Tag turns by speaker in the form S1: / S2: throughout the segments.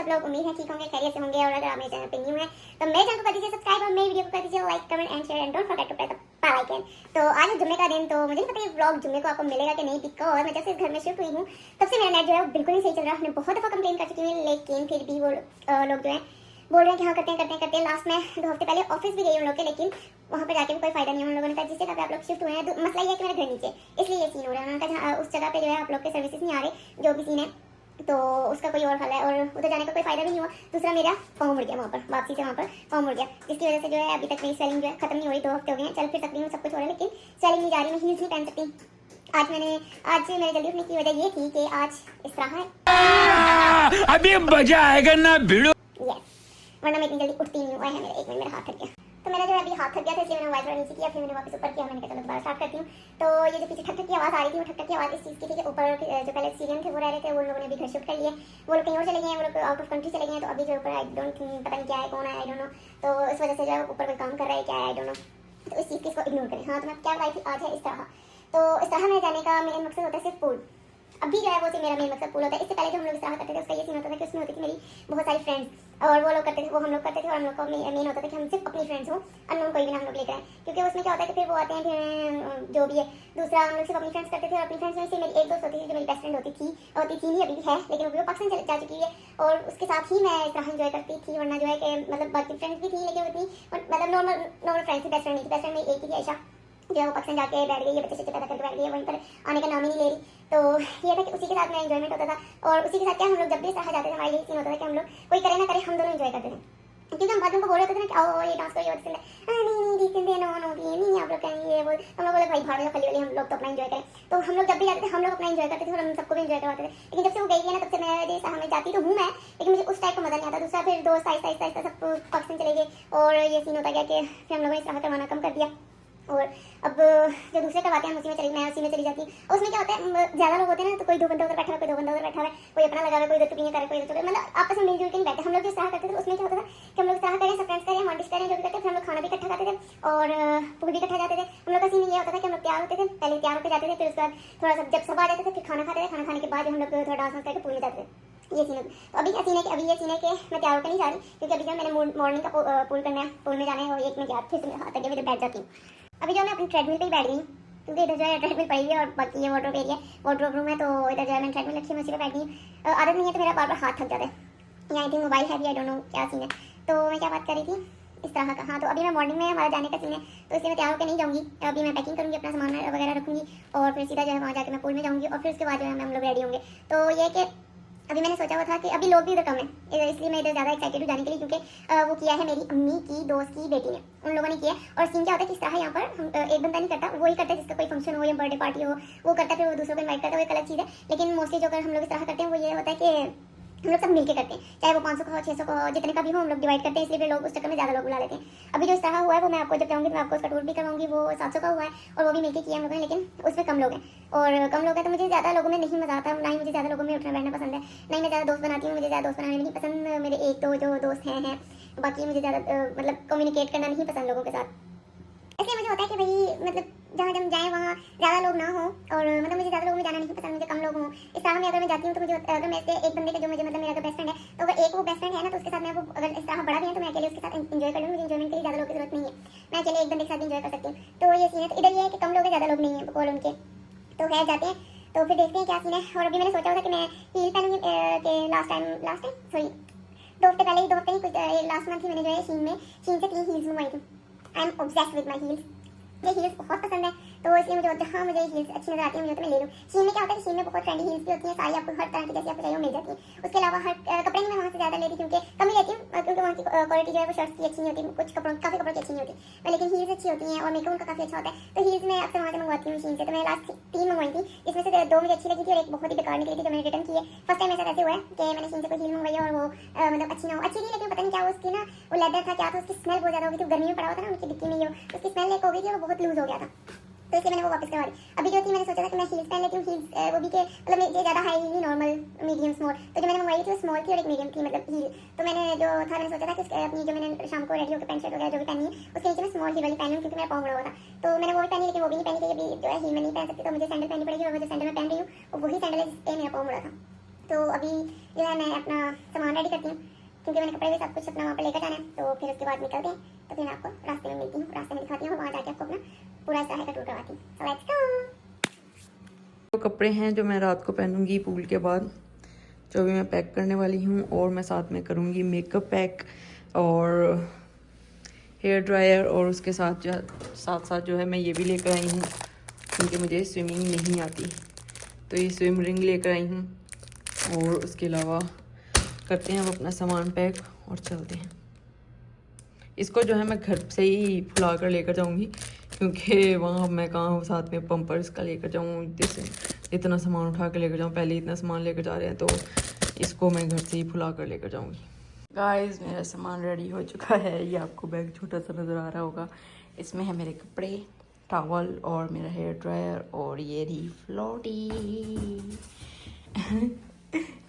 S1: सब लोग? उम्मीद है ठीक होंगे, खैरियत से होंगे। और अगर आप मेरे चैनल पे न्यू है तो मेरे चैनल को कर दीजिए सब्सक्राइब और मेरी वीडियो को कर दीजिए like, comment and share and don't forget to press the bell icon. तो आज है जुम्मे का दिन, तो मुझे नहीं पता ये व्लॉग जुम्मे को आपको मिलेगा कि नहीं, बिकॉज मैं जब से इस घर में शिफ्ट हुई हूँ तब से मेरा नेट जो है वो बिल्कुल नहीं सही चल रहा है। हमने बहुत दफ़ा कंप्लेन कर चुकी हूँ, लेकिन फिर भी वो लोग जो है बोल रहे हैं कि हाँ करते हैं। लास्ट में 2 हफ्ते पहले ऑफिस भी गई उन लोग के, लेकिन वहाँ पर जाके भी कोई फायदा नहीं है। उन लोगों ने कहा जिस जगह पे आप लोग शिफ्ट हुए हैं, मसला ये है कि मेरा घर नीचे, इसलिए ये सीन हो रहा है। उन्होंने कहा उस जगह पे जो है आप लोग के सर्विसेज नहीं आ रहे, जो भी सीन है तो उसका कोई और हल है, और उधर जाने का कोई फायदा भी नहीं हुआ। दूसरा मेरा पाँव मुड़ गया वहाँ पर, वापसी से वहाँ पर पाँव मुड़ गया, जिसकी वजह से जो है अभी तक मेरी सेलिंग जो है खत्म नहीं हो रही। 2 हफ्ते हो गए हैं, चल फिर सकती हूँ, सब कुछ हो रहा है, लेकिन सेलिंग नहीं जा रही, मैं हील्स नहीं पहन सकती। आज मेरे जल्दी उठने की वजह ये थी कि आज इस तरह है,
S2: अभी मजा आएगा ना भिड़ो।
S1: यस, वरना मैं इतनी जल्दी उठती नहीं हूँ। मेरा 1 मिनट मेरा हाथ थक गया, तो मेरा जो अभी हाथ थक गया था, इसलिए मैंने मोबाइल थोड़ा नीचे किया, फिर मैंने वापस ऊपर किया। मैंने कहा चलो दोबारा स्टार्ट करती हूँ। तो ये जो पीछे ठक ठक की आवाज़ आ रही थी, वो ठक ठक की आवाज़ इस चीज़ की थी कि ऊपर जो पहले सीरियन थे वो रह रहे थे, वो लोगों ने भी घर शिफ्ट कर लिए, वो लोग कहीं और चले गए हैं, वो लोग आउट ऑफ कंट्री चले गए हैं। तो अभी जो ऊपर आई डोंट थिंक, पता नहीं क्या है, कौन है, आई डोंट नो। तो इस वजह से जो है ऊपर कोई काम कर रहा है, क्या है, आई डोंट नो। तो इस चीज़ की इसको इग्नोर करें। हाँ, तो मैं क्या लाई थी, आज है इस तरह। तो इस तरह मेरे जाने का मेन मकसद होता है सिर्फ पूल। अभी जो है वो सिर्फ मेरा मेन मकसद पूल होता है। इससे पहले जो हम लोग इस तरह करते थे उसका ये सीन होता था कि उसमें होती थी मेरी बहुत सारी फ्रेंड्स, और वो लोग करते थे, वो हम लोग करते थे, और हम लोग का मेन होता था कि हम सिर्फ अपनी फ्रेंड्स हों, अननोन कोई भी ना हम लोग लेकर आए। क्योंकि उसमें क्या होता है कि फिर वो आते हैं, फिर जो भी है। दूसरा, हम लोग सिर्फ अपनी फ्रेंड्स करते थे, और अपनी फ्रेंड्स में से मेरी एक दोस्त होती थी जो मेरी बेस्ट फ्रेंड होती थी नहीं, अभी भी है, लेकिन वो पाकिस्तान जा चुकी है, और उसके साथ ही मैं इस तरह इंजॉय करती थी। वरना जो है कि मतलब बाकी फ्रेंड्स भी थी, लेकिन उतनी मतलब नॉर्मल फ्रेंड्स थी, बेस्ट फ्रेंड नहीं थी। बेस्ट फ्रेंड में एक ही थी, आयशा, जो है वो पाकिस्तान जाके बैठ गई है, बच्चे पैदा करके बैठ गई है, वहीं पर आने का नाम ही नहीं ले रही। तो ये था कि उसी के साथ मेरा एंजॉयमेंट होता था, और उसी के साथ क्या हम लोग जब भी इस तरह जाते थे, हमारा यही सीन होता था कि हम लोग कोई करे ना करे, हम दोनों एंजॉय करते थे। क्योंकि हम बाद में बोल रहे थे ना कि आओ ये डांस करो, ये पसंद है, नहीं दिखते नो ये नहीं, आप लोग कहेंगे ये वो, हम लोग बोले भाई भाड़ में खली वाली, हम लोग तो अपना एंजॉय करें। तो हम लोग जब भी जाते थे हम लोग अपना एंजॉय करते थे, और हम सबको भी एंजॉय करवाते थे। लेकिन जब से वो गई है ना, तब से मैं जैसा हमें जाती तो हूँ मैं, लेकिन मुझे उस टाइप का मजा नहीं आता। दूसरा, फिर दोस्त आहिस्ता आहिस्ता सब पाकिस्तान चले गए, और ये सीन होता गया कि फिर हम लोगों ने इस तरह करवाना कम कर दिया। और अब जो दूसरे करवाते हैं मैं उसी में चली जाती हूँ। और उसमें क्या होता है, ज़्यादा लोग होते हैं ना, तो कोई 2 बंदा उधर बैठा है, कोई 2 बंदा उधर बैठा है, कोई अपना लगा हुआ है, कोई इधर टुकियाँ करे, कोई इधर टुकियाँ, मतलब आपस में मिलजुल के नहीं बैठे। हम लोग जो सलाह करते थे उसमें क्या होता था कि हम लोग सलाह करें, सब फ्रेंड्स करें, हॉन्डिश करें, जो भी करते थे, हम लोग खाना भी इकट्ठा खाते थे, और पूल भी इकट्ठा जाते थे। हम लोग का सीन ये होता था कि हम लोग तैयार होते थे, पहले तैयार होकर जाते थे, फिर उसके बाद थोड़ा सा जब सब आ जाते थे, फिर खाना खाते थे, खाना खाने के बाद हम लोग थोड़ा डांस करके पूल में जाते थे। ये सीन है। तो अभी क्या सीन है कि अभी ये सीन है कि मैं तैयार होकर नहीं जा रही, क्योंकि अभी जब मैंने मॉर्निंग का पूल करना है, पूल में जाना है, और 1 मिनट बाद फिर से हाथ आगे बैठ जाती हूँ। अभी जो मैं अपनी ट्रेडमिल पे ही बैठ गई, क्योंकि इधर जो है ट्रेडमिल पड़ी हुई है, और बाकी ये वार्डरोब एरिया, वार्डरोब रूम है, तो इधर जो है मैंने ट्रेडमिल रखी है, मैं उसी पे बैठ गई। आदत नहीं है तो मेरा बार बार हाथ थक जाता है, या आई थिंक मोबाइल है भी, आई डोंट नो क्या सीन है। तो मैं क्या बात कर रही थी, इस तरह का। हाँ, तो अभी मैं मॉर्निंग में हमारा जाने का सीन है, तो इसलिए मैं तैयार होकर नहीं जाऊँगी। अभी मैं पैकिंग करूँगी, अपना सामान वगैरह रखूँगी, और फिर सीधा जो है वहाँ जाकर मैं पूल में जाऊँगी, और फिर उसके बाद जो है हम लोग रेडी होंगे। तो ये कि अभी मैंने सोचा हुआ था कि अभी लोग भी इधर कम है, इसलिए मैं इधर ज़्यादा एक्साइटेड हूँ जाने के लिए, क्योंकि वो किया है मेरी अम्मी की दोस्त की बेटी ने, उन लोगों ने किया। और सीन क्या होता है कि इस तरह यहाँ पर हम एक बंदा नहीं करता, वही करता है जिसका कोई फंक्शन हो या बर्थडे पार्टी हो, वो करता है, फिर वो दूसरों को इन्वाइट करता है, वो एक अलग चीज़ है। लेकिन मोस्टली जो अगर हम लोग इस तरह करते हैं, वो ये होता है कि हम लोग सब मिलके करते हैं, चाहे वो 500 का हो, 600 का हो, जितने का भी हो, हम लोग डिवाइड करते हैं, इसलिए फिर लोग उस चक्कर में ज़्यादा लोग बुला लेते हैं। अभी जो इस तरह हुआ है वो मैं आपको जब कहूँगी तो मैं आपको उसका टूर भी करवाऊंगी। वो 700 का हुआ है, और वो भी मिलके किया हम लोगों ने, लेकिन उसमें कम लोग हैं, और कम लोग हैं तो मुझे ज़्यादा लोगों में नहीं मज़ा आता, ना ही मुझे ज़्यादा लोगों में उठना बैठना पसंद है, ना ही मैं ज़्यादा दोस्त बनाती हूँ, मुझे ज़्यादा दोस्त बनाने नहीं पसंद। मेरे 1-2 जो दोस्त हैं, बाकी मुझे ज़्यादा मतलब कम्युनिकेट करना नहीं पसंद लोगों के साथ। इसलिए मुझे होता है कि भाई मतलब जहाँ जब जाए वहाँ ज़्यादा लोग ना हो, और मतलब मुझे ज़्यादा लोगों में जाना नहीं पसंद, मुझे कम लोग हों। इस तरह में अगर मैं जाती हूँ तो मुझे अगर मैं से एक बंदे के जो मुझे मतलब मेरा अगर बेस्ट फ्रेंड है, तो अगर एक वो बेस्ट फ्रेंड है ना, तो उसके साथ मैं वो अगर इस तरह बड़ा भी है तो मैं अकेले उसके साथ एंजॉय कर लूँ। मुझे एंजॉयमेंट के लिए ज़्यादा लोग की जरूरत नहीं है, मैं अकेले एक बंदे के साथ एंजॉय कर सकती हूँ। तो ये सीन है। तो इधर ये है कि कम लोग हैं, ज़्यादा लोग नहीं है कॉल उनके, तो खैर जाते हैं, तो फिर देखते हैं क्या सीन है। और अभी मैंने सोचा हुआ था कि मैं हील पहनूंगी, कि लास्ट टाइम सॉरी 2 हफ्ते पहले ही, 2 हफ्ते नहीं कुछ लास्ट मंथ ही मैंने जो है शीन से 3 हील्स मंगवाई थी। I am obsessed with my heels, मुझे हील्स बहुत पसंद है, तो इसलिए मुझे होता है हाँ मुझे हील्स अच्छी नजर आती है, मुझे तो मैं ले लूँ। शीन में क्या होता है कि शीन में बहुत ट्रेंडी हील्स भी होती हैं, सारी आपको हर तरह की जैसी आपको चाहिए मिल जाती है। उसके अलावा हर कपड़े नहीं मैं वहाँ से ज़्यादा लेती, क्योंकि कम ही लेती हूँ, क्योंकि वहाँ की क्वालिटी जो है वो शर्ट्स की अच्छी नहीं होती, कुछ कपड़ों काफ़ी कपड़ों की अच्छी नहीं होती, लेकिन हील्स अच्छी होती हैं, और मेकअप उनका काफ़ी अच्छा होता है। तो हील्स मैं अक्सर वहाँ से मंगवाती हूँ शीन से। तो मैं लास्ट 3 मंगवाई थी, इसमें से 2 मुझे अच्छी लगी थी, और एक बहुत ही बेकार निकली थी, जो मैंने रिटर्न की है। फर्स्ट टाइम ऐसा ऐसे हुआ है कि मैंने शीन से कोई हील मंगवाई और वो मतलब अच्छी ना हो, अच्छी थी, लेकिन पता नहीं क्या उसकी ना वो लेदर था क्या था, उसकी स्मेल बहुत ज़्यादा हो गई थी, गर्मी में पड़ा हुआ था ना, उनकी डिक्की में उसकी स्मेल एक हो गई थी, वो बहुत लूज हो गया था, तो इसलिए मैंने वो वापस करवा दी। अभी जो थी मैंने सोचा था कि मैं हील्स पहन लेती हूँ, हील्स वो भी के मतलब ये ज़्यादा हाई नहीं, नॉर्मल मीडियम स्मॉल। तो जो मैंने मंगवाई थी वो स्मॉल थी और एक मीडियम थी मतलब हील। तो मैंने जो था मैंने सोचा था कि अपनी जो मैंने शाम को रेडी होकर पैंट शर्ट वगैरह जो भी पहनी है उसके नीचे मैं स्मॉल हील वाली पहनूँ, क्योंकि मेरा पाँव बड़ा हुआ था। तो मैंने वो भी पहनी, लेकिन वो भी नहीं पहनी, क्योंकि जो है हील में नहीं पहन सकती, तो मुझे सैंडल पहननी पड़ेगी, और वो जो सैंडल मैं पहन रही हूँ वो वही सैंडल है जिससे मेरा पाँव बड़ा था। तो अभी जो है मैं अपना सामान रेडी करती हूँ, क्योंकि मैंने कपड़े भी सब कुछ अपना वहाँ पर लेकर जाना है। तो फिर उसके बाद निकलते हैं, तो फिर मैं आपको रास्ते में मिलती हूँ, रास्ते में दिखाती हूँ, वहाँ जाके आपको अपना पूरा इस तरह का टूर करवाती हूँ। So let's go.
S3: तो कपड़े हैं जो मैं रात को पहनूंगी पूल के बाद, जो भी मैं पैक करने वाली हूँ। और मैं साथ में करूँगी मेकअप पैक और हेयर ड्रायर, और उसके साथ साथ जो है मैं ये भी लेकर आई हूँ, क्योंकि मुझे स्विमिंग नहीं आती, तो ये स्विम रिंग लेकर आई हूँ। और उसके अलावा करते हैं अब अपना सामान पैक और चलते हैं। इसको जो है मैं घर से ही फुला कर लेकर जाऊँगी, क्योंकि वहाँ मैं कहाँ साथ में पम्पर्स का लेकर जाऊँ, जैसे इतना सामान उठा कर लेकर जाऊँ, पहले इतना सामान लेकर जा रहे हैं, तो इसको मैं घर से ही फुला कर लेकर जाऊँगी। गाइस मेरा सामान रेडी हो चुका है। ये आपको बैग छोटा सा नज़र आ रहा होगा, इसमें है मेरे कपड़े, टॉवल और मेरा हेयर ड्रायर, और ये रही फ्लोटी।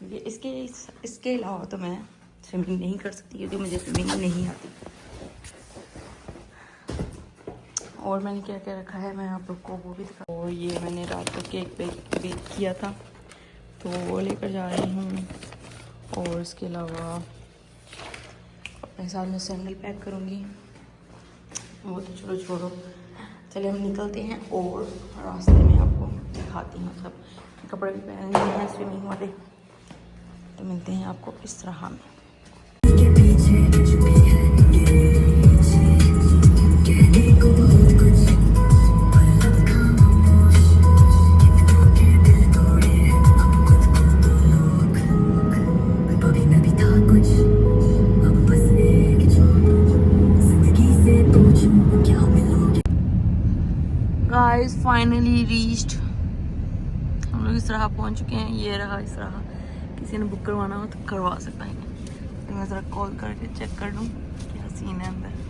S3: ये इसके अलावा तो मैं स्विमिंग नहीं कर सकती, क्योंकि मुझे स्विमिंग नहीं आती। और मैंने क्या क्या रखा है मैं आप लोग को वो भी दिखा। और ये मैंने रात को केक बेक किया था, तो वो लेकर जा रही हूँ। और इसके अलावा अपने साथ में सैंडल पैक करूँगी। वो तो चलो छोड़ो, चलिए हम निकलते हैं और रास्ते में आपको दिखाती हूँ सब। कपड़े भी पहन लिए हैं स्विमिंग वाले, तो मिलते हैं आपको इस तरह में। गाइस फाइनली रीच्ड, हम लोग इस तरह पहुंच चुके हैं। ये रहा इस तरह, किसी ने बुक करवाना हो तो करवा सकता है। तो मैं ज़रा कॉल करके चेक कर लूँ क्या सीन है अंदर।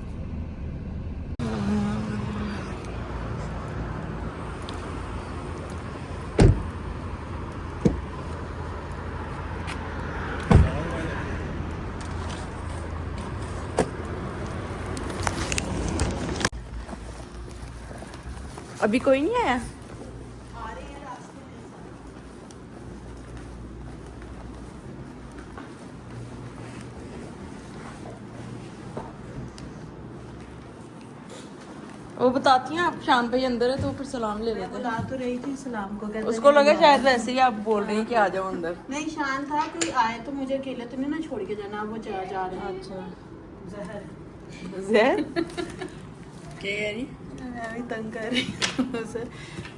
S3: अभी कोई नहीं आया? वो बताती हैं आप शान भाई अंदर है, तो फिर सलाम ले लेते हैं।
S4: बुला तो रही थी सलाम को, कहते
S3: उसको लगा शायद वैसे ही आप बोल रही हैं कि आ जाओ अंदर।
S4: नहीं शान था, कोई आए तो मुझे अकेले तो नहीं ना छोड़ के जाना, वो जा रहे हैं।
S3: अच्छा
S4: जहर
S3: जहर क्या कह रही?
S4: मैं भी तंग कर रही हूँ उसे।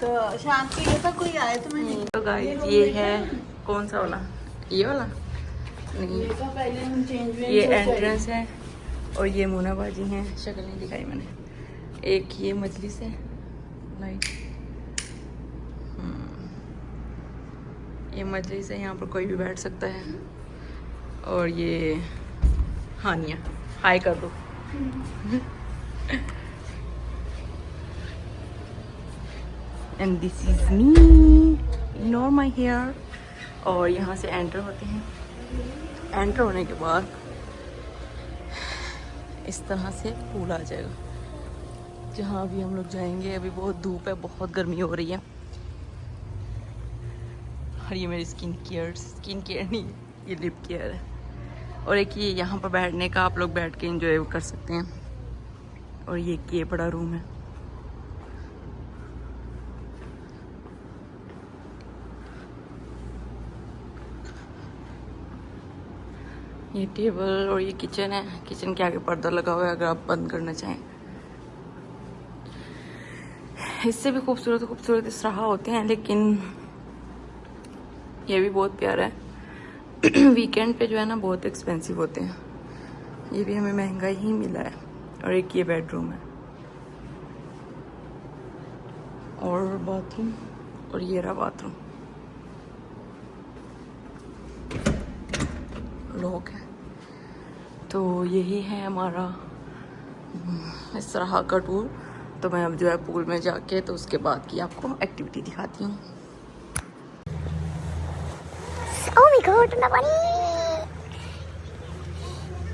S4: तो शान को ये था कोई आए तो मैं नहीं।
S3: तो गाइस ये है कौन सा वाला? ये वाला नहीं,
S4: ये तो पहले हम चेंज
S3: ये एंट्रेंस है। और ये मुनाबाजी हैं, शक्ल नहीं दिखाई मैंने। एक ये मजलिस है लाइट, ये मजलिस है, यहाँ पर कोई भी बैठ सकता है। और ये हानिया, हाय कर दो। And this is me, ignore my hair. और यहाँ से एंटर होते हैं। एंटर होने के बाद इस तरह से पूल आ जाएगा, जहाँ अभी हम लोग जाएंगे। अभी बहुत धूप है, बहुत गर्मी हो रही है। और ये मेरी स्किन केयर नहीं, ये लिप केयर है। और एक ये यहाँ पर बैठने का, आप लोग बैठ के एंजॉय कर सकते हैं। और ये बड़ा रूम है। ये टेबल और ये किचन है। किचन के आगे पर्दा लगा हुआ है, अगर आप बंद करना चाहें। इससे भी खूबसूरत इस तरह होते हैं, लेकिन ये भी बहुत प्यारा है। वीकेंड पे जो है ना बहुत एक्सपेंसिव होते हैं। ये भी हमें महंगा ही मिला है। और एक ये बेडरूम है और बाथरूम, और ये रहा बाथरूम, लॉक है। तो यही है हमारा इस तरह का टूर। तो मैं अब जो है पूल में जाके तो उसके बाद की आपको एक्टिविटी दिखाती हूँ।
S1: ओह माय गॉड, ठंडा पानी।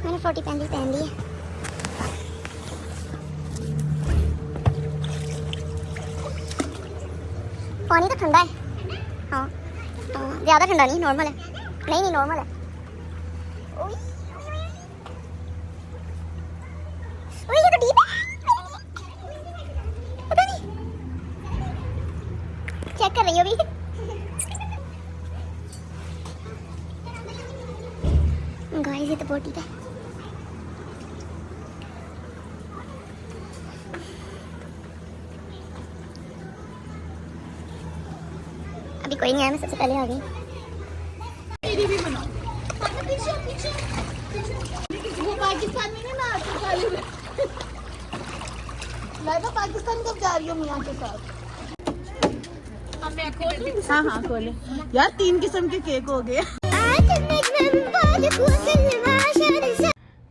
S1: मैंने 40 पहन ली है। पानी तो ठंडा है, हाँ ज़्यादा ठंडा नहीं, नॉर्मल है। नहीं नहीं नॉर्मल है। ओए ओए ये तो डीप है, पता नहीं, चेक कर रही हो अभी। गाइस ये तो बहुत डीप है। अभी कोई नहीं आया, मैं सबसे पहले आ गई।
S4: मेरी भी बनाओ। वो पाकिस्तान में नहीं ना आते चालू में। मैं तो पाकिस्तान कब जा रही हूँ मियाँ के साथ। हाँ हाँ खोले यार, 3 किस्म के केक हो गए।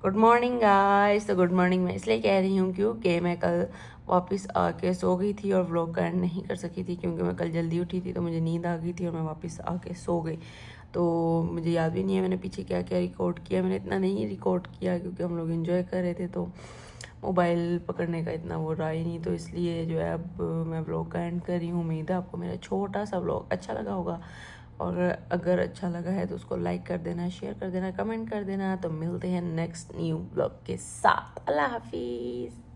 S3: Good morning guys. तो गुड मॉर्निंग मैं इसलिए कह रही हूँ क्योंकि मैं कल वापस आके सो गई थी और व्लॉग का एंड नहीं कर सकी थी, क्योंकि मैं कल जल्दी उठी थी तो मुझे नींद आ गई थी और मैं वापस आके सो गई। तो मुझे याद भी नहीं है मैंने पीछे क्या क्या रिकॉर्ड किया। मैंने इतना नहीं रिकॉर्ड किया क्योंकि हम लोग एंजॉय कर रहे थे, तो मोबाइल पकड़ने का इतना वो रहा ही नहीं। तो इसलिए जो है अब मैं व्लॉग का एंड कर रही हूँ। उम्मीद है आपको मेरा छोटा सा व्लॉग अच्छा लगा होगा, और अगर अच्छा लगा है तो उसको लाइक कर देना, शेयर कर देना, कमेंट कर देना। तो मिलते हैं नेक्स्ट न्यू व्लॉग के साथ। अल्लाह हाफिज़।